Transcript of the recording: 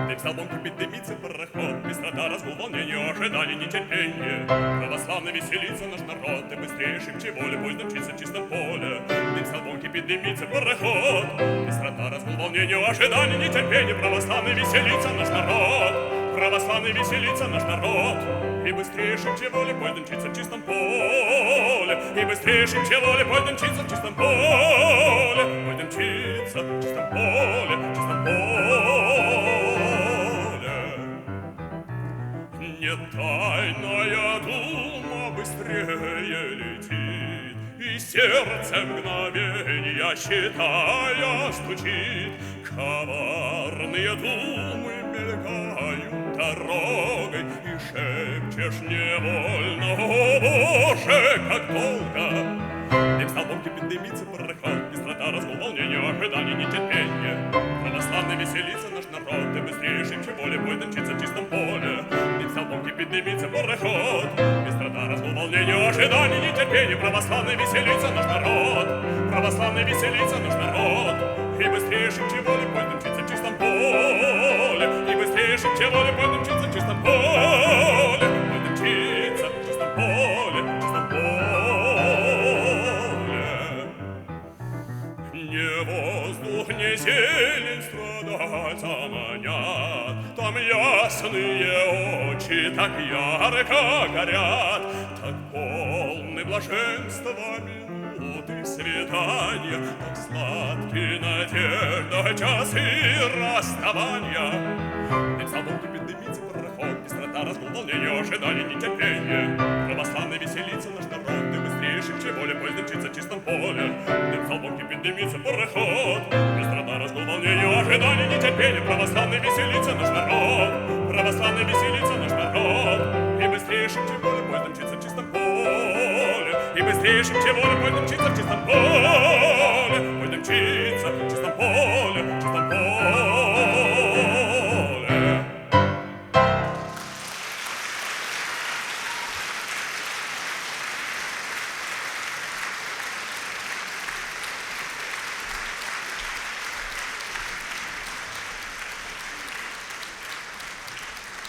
Дым столбом кипит, дымится пароход, быстрота, разгул, волнение, ожидание, нетерпение. Православно веселится наш народ, и быстрее шибче воля, поезд мчится в чистом поле. Дым столбом кипит, дымится пароход, быстрота, разгул, волнение, ожидание, нетерпение. Православно веселится наш народ, православно веселится наш народ. И быстрее шибче воля, поезд мчится в чистом поле. И быстрее шибче воля, поезд мчится в чистом поле. Поезд мчится в чистом поле, в чистом поле. Не тайная дума быстрее летит, и сердце мгновенья считая стучит. Коварные думы мелькают дорогой, и шепчешь невольно: о Боже, как долго! Дым столбом кипит, дымится пароход, быстрота, разгул, волнение, ожидание, нетерпение. Православно веселится наш народ, и быстрее шибче воля, поезд мчится в чистом поле. Дым столбом кипит, дымится пароход, быстрота, разгул, волнение, ожидание, нетерпение. Православно веселится наш народ, православно веселится наш народ. И быстрее шибче воля, поезд мчится в чистом поле. И быстрее шибче воля, поезд мчится в чистом поле. Поезд мчится в чистом поле, в чистом поле. Не воздух, не зелень страдальца манят, там ясные очи так ярко горят, так полны блаженства минуты свидания, так сладки надежда часы расставания. Дым столбом кипит, дымится пароход, быстрота, разгул, волнение, ожидание, нетерпение. Православно веселится наш народ, и быстрее шибче воля, поезд мчится в чистом поле. Дым столбом кипит, дымится пароход, быстрота, разгул, волнение, ожидание, нетерпение. Православно веселится наш народ, православно веселится наш народ. И быстрее шибче воля, поезд мчится в чистом поле. И быстрее шибче воля, поезд мчится в чистом поле.